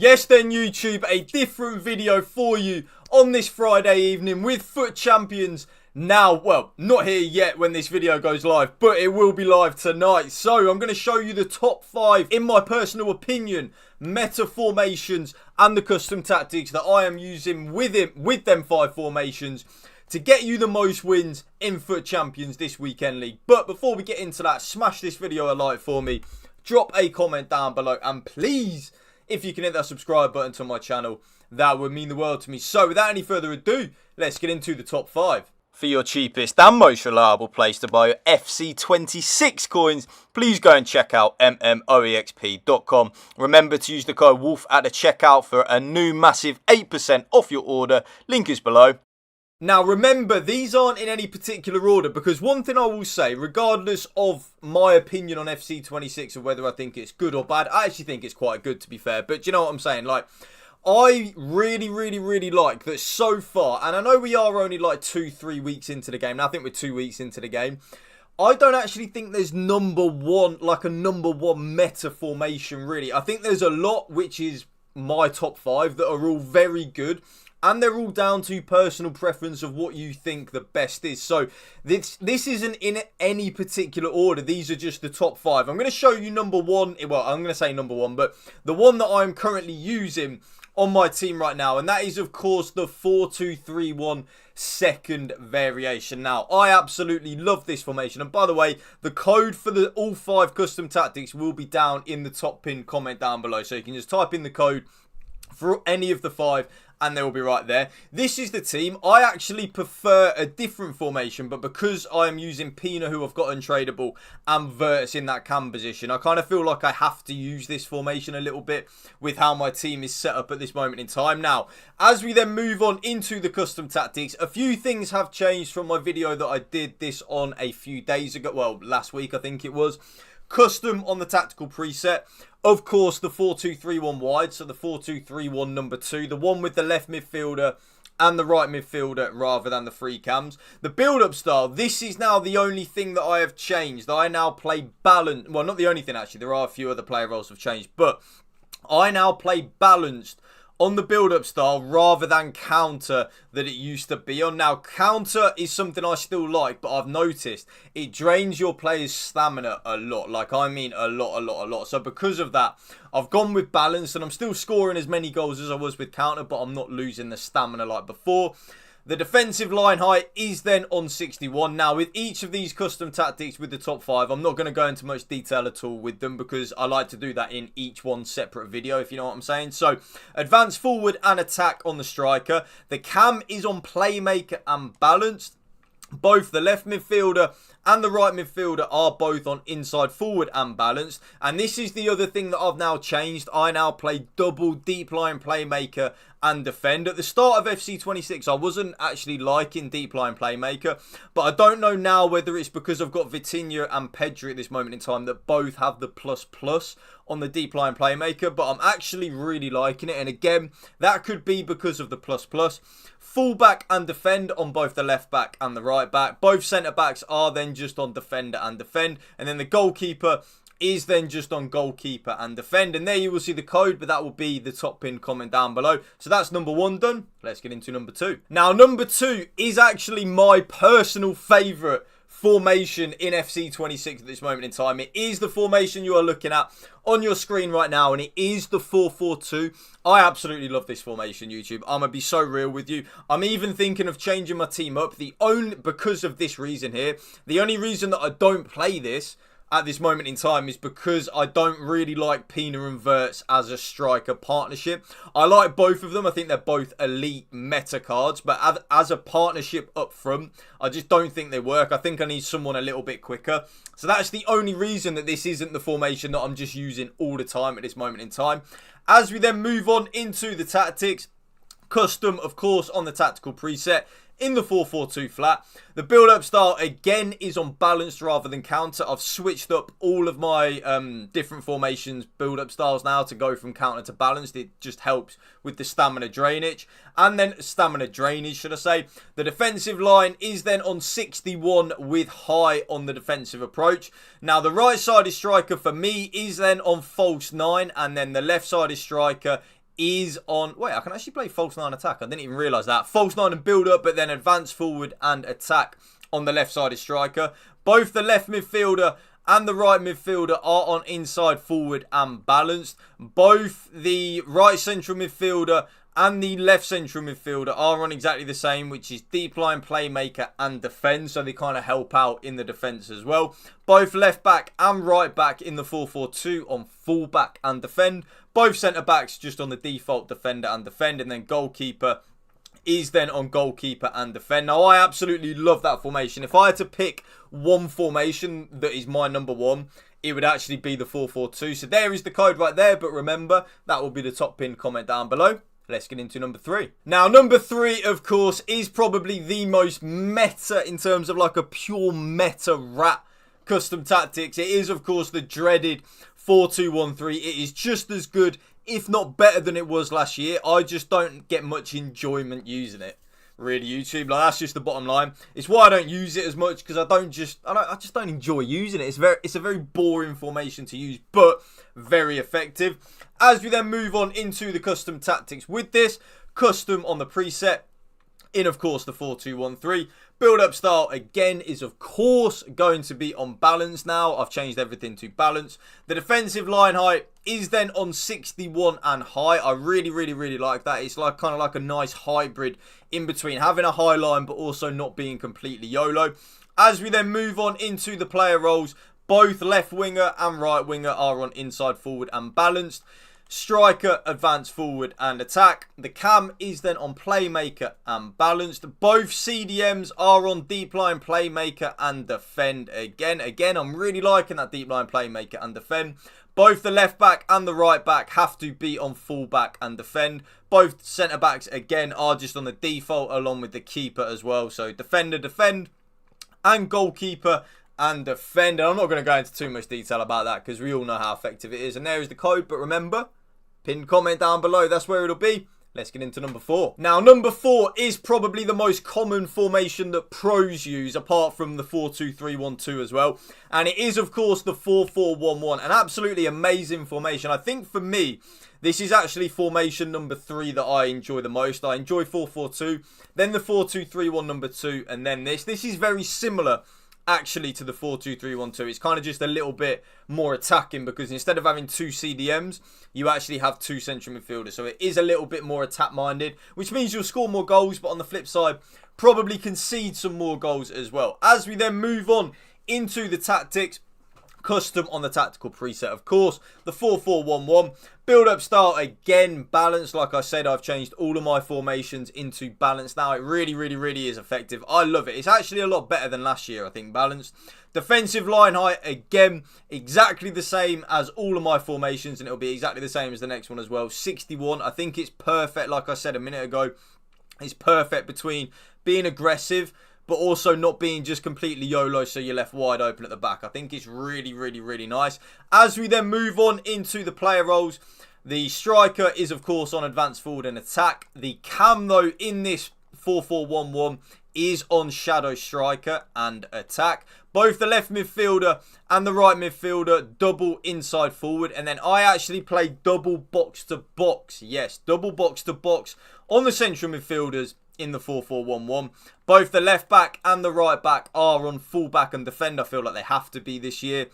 Yes then YouTube, a different video for you on this Friday evening with FUT Champions now, well, not here yet when this video goes live, but it will be live tonight. So I'm going to show you the top 5, in my personal opinion, meta formations and the custom tactics that I am using with them 5 formations to get you the most wins in FUT Champions this weekend league. But before we get into that, smash this video a like for me, drop a comment down below, and please, if you can hit that subscribe button to my channel, that would mean the world to me. So without any further ado, let's get into the top 5. For your cheapest and most reliable place to buy your FC26 coins, please go and check out mmoexp.com. Remember to use the code WOLF at the checkout for a new massive 8% off your order. Link is below. Now remember, these aren't in any particular order, because one thing I will say, regardless of my opinion on FC26 of whether I think it's good or bad, I actually think it's quite good, to be fair. But you know what I'm saying? Like, I really like that so far, and I know we are only like 2-3 weeks into the game. Now I think we're 2 weeks into the game. I don't actually think there's number one meta formation, really. I think there's a lot which is my top 5 that are all very good. And they're all down to personal preference of what you think the best is. So this isn't in any particular order. These are just the top 5. I'm going to show you number 1. Well, I'm going to say number 1, but the one that I'm currently using on my team right now, and that is of course the 4-2-3-1 second variation. Now I absolutely love this formation, and by the way, the code for all 5 custom tactics will be down in the top pinned comment down below, so you can just type in the code for any of the 5 and they will be right there. This is the team. I actually prefer a different formation, but because I'm using Pina, who I've got untradeable, and Verts in that cam position, I kind of feel like I have to use this formation a little bit with how my team is set up at this moment in time. Now, as we then move on into the custom tactics, a few things have changed from my video that I did this on a few days ago. Well, last week I think it was. Custom on the tactical preset. Of course, the 4-2-3-1 wide, so the 4-2-3-1 number 2, the one with the left midfielder and the right midfielder rather than the 3 cams. The build-up style, this is now the only thing that I have changed. I now play balanced. Well, not the only thing, actually. There are a few other player roles have changed, but I now play balanced on the build-up style rather than counter that it used to be on. Now, counter is something I still like, but I've noticed it drains your player's stamina a lot. Like, I mean a lot. So because of that, I've gone with balance, and I'm still scoring as many goals as I was with counter, but I'm not losing the stamina like before. The defensive line height is then on 61. Now, with each of these custom tactics with the top 5, I'm not going to go into much detail at all with them, because I like to do that in each one separate video, if you know what I'm saying. So, advance forward and attack on the striker. The cam is on playmaker and balanced. Both the left midfielder and the right midfielder are both on inside forward and balanced. And this is the other thing that I've now changed. I now play double deep line playmaker and defend. At the start of FC26, I wasn't actually liking deep line playmaker, but I don't know now whether it's because I've got Vitinha and Pedri at this moment in time that both have the ++ on the deep line playmaker, but I'm actually really liking it. And again, that could be because of the ++. Fullback and defend on both the left back and the right back. Both centre backs are then just on defender and defend, and then the goalkeeper is then just on goalkeeper and defend. And there you will see the code, but that will be the top pinned comment down below. So that's number 1 done. Let's get into number 2. Now, number 2 is actually my personal favourite formation in FC26 at this moment in time. It is the formation you are looking at on your screen right now, and it is the 4-4-2. I absolutely love this formation, YouTube. I'm gonna be so real with you. I'm even thinking of changing my team up, because of this reason here. The only reason that I don't play this at this moment in time is because I don't really like Pina and Verts as a striker partnership. I like both of them. I think they're both elite meta cards, but as a partnership up front, I just don't think they work. I think I need someone a little bit quicker. So that's the only reason that this isn't the formation that I'm just using all the time at this moment in time. As we then move on into the tactics, custom, of course, on the tactical preset in the 4-4-2 flat. The build-up style, again, is on balanced rather than counter. I've switched up all of my different formations build-up styles now to go from counter to balanced. It just helps with the stamina drainage. And then stamina drainage, should I say. The defensive line is then on 61 with high on the defensive approach. Now, the right-sided striker for me is then on false 9. And then the left-sided striker is on... Wait, I can actually play false 9 attack. I didn't even realise that. False 9 and build up, but then advance forward and attack on the left-sided striker. Both the left midfielder and the right midfielder are on inside forward and balanced. Both the right central midfielder and the left central midfielder are on exactly the same, which is deep line, playmaker and defence. So they kind of help out in the defence as well. Both left back and right back in the 4-4-2 on full back and defend. Both centre backs just on the default defender and defend. And then goalkeeper is then on goalkeeper and defend. Now, I absolutely love that formation. If I had to pick one formation that is my number one, it would actually be the 4-4-2. So there is the code right there. But remember, that will be the top pinned comment down below. Let's get into number 3. Now, number 3, of course, is probably the most meta in terms of like a pure meta rat custom tactics. It is, of course, the dreaded 4-2-1-3. It is just as good, if not better than it was last year. I just don't get much enjoyment using it. Really, YouTube, like, that's just the bottom line. It's why I don't use it as much, because I just don't enjoy using it. It's a very boring formation to use, but very effective. As we then move on into the custom tactics with this, custom on the preset, in of course the 4-2-1-3. Build up style again is of course going to be on balance now. I've changed everything to balance. The defensive line height is then on 61 and high. I really like that. It's like kind of like a nice hybrid in between having a high line but also not being completely YOLO. As we then move on into the player roles, both left winger and right winger are on inside forward and balanced. Striker, advance forward and attack. The cam is then on playmaker and balanced. Both CDMs are on deep line, playmaker and defend. Again, I'm really liking that deep line, playmaker and defend. Both the left back and the right back have to be on full back and defend. Both centre backs, again, are just on the default along with the keeper as well. So defender, defend, and goalkeeper and defend. And I'm not going to go into too much detail about that because we all know how effective it is. And there is the code. But remember, pin comment down below. That's where it'll be. Let's get into number 4. Now, number 4 is probably the most common formation that pros use, apart from the 4-2-3-1-2 as well. And it is, of course, the 4-4-1-1. An absolutely amazing formation. I think for me, this is actually formation number 3 that I enjoy the most. I enjoy 4-4-2, then the 4-2-3-1 number 2, and then this. This is very similar actually to the 4-2-3-1-2. It's kind of just a little bit more attacking because instead of having 2 CDMs, you actually have 2 central midfielders. So it is a little bit more attack minded, which means you'll score more goals, but on the flip side, probably concede some more goals as well. As we then move on into the tactics, custom on the tactical preset, of course, the 4-4-1-1. Build up style, again, balanced. Like I said, I've changed all of my formations into balance now. It really is effective. I love it. It's actually a lot better than last year, I think, balanced. Defensive line height, again, exactly the same as all of my formations, and it'll be exactly the same as the next one as well. 61, I think it's perfect. Like I said a minute ago, it's perfect between being aggressive but also not being just completely YOLO so you're left wide open at the back. I think it's really nice. As we then move on into the player roles, the striker is, of course, on advance forward and attack. The cam, though, in this 4-4-1-1 is on shadow striker and attack. Both the left midfielder and the right midfielder double inside forward. And then I actually play double box to box. Yes, double box to box on the central midfielders in the 4-4-1-1. Both the left back and the right back are on full back and defend. I feel like they have to be this year.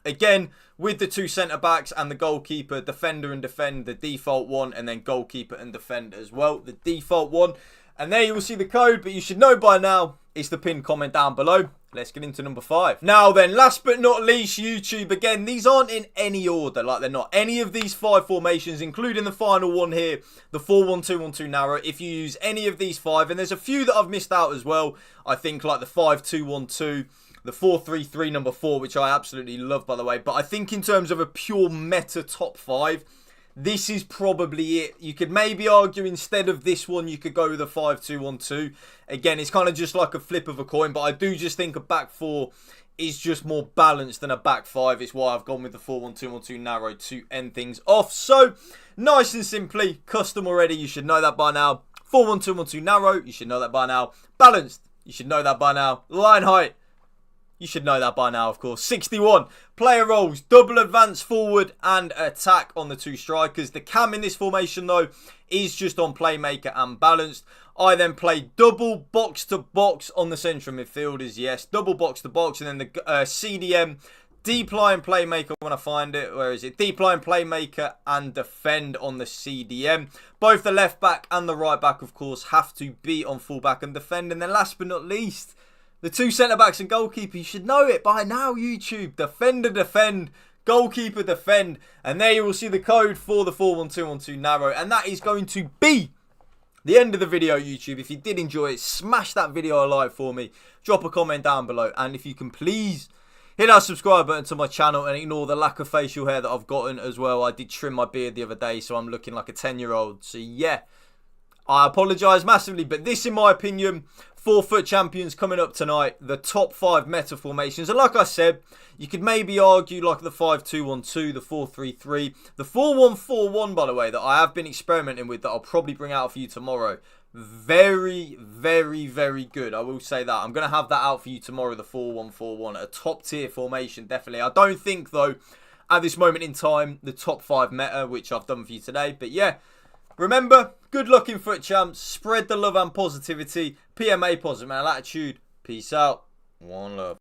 Again, with the 2 centre backs and the goalkeeper, defender and defend, the default one, and then goalkeeper and defend as well, the default one. And there you will see the code, but you should know by now, it's the pinned comment down below. Let's get into number 5. Now then, last but not least, YouTube. Again, these aren't in any order. Like, they're not. Any of these 5 formations, including the final one here, the 4-1-2-1-2 narrow. If you use any of these 5, and there's a few that I've missed out as well. I think like the 5-2-1-2, the 4-3-3 number 4, which I absolutely love, by the way. But I think in terms of a pure meta top 5, this is probably it. You could maybe argue instead of this one, you could go with a 5-2-1-2. Again, it's kind of just like a flip of a coin, but I do just think a back 4 is just more balanced than a back 5. It's why I've gone with the 4-1-2-1-2 narrow to end things off. So, nice and simply, custom already. You should know that by now. 4-1-2-1-2 narrow. You should know that by now. Balanced. You should know that by now. Line height. You should know that by now, of course. 61 player roles, double advance forward and attack on the two strikers. The cam in this formation, though, is just on playmaker and balanced. I then play double box to box on the central midfielders. Yes, double box to box, and then the CDM, deep line playmaker when I find it. Where is it? Deep line playmaker and defend on the CDM. Both the left back and the right back, of course, have to be on full back and defend. And then last but not least, the two centre-backs and goalkeeper. You should know it by now, YouTube. Defender, defend. Goalkeeper, defend. And there you will see the code for the 4-1-2-1-2 narrow. And that is going to be the end of the video, YouTube. If you did enjoy it, smash that video a like for me. Drop a comment down below. And if you can please hit that subscribe button to my channel and ignore the lack of facial hair that I've gotten as well. I did trim my beard the other day, so I'm looking like a 10-year-old. So yeah, I apologise massively. But this, in my opinion, 4 FUT Champions coming up tonight, the top 5 meta formations. And like I said, you could maybe argue like the 5-2-1-2, the 4-3-3, the 4-1-4-1, by the way, that I have been experimenting with, that I'll probably bring out for you tomorrow. Very, very, very good. I will say that. I'm going to have that out for you tomorrow, the 4-1-4-1. A top tier formation, definitely. I don't think, though, at this moment in time, the top 5 meta, which I've done for you today. But yeah, remember, good luck in FUT Champs. Spread the love and positivity. PMA positive man attitude. Peace out. One love.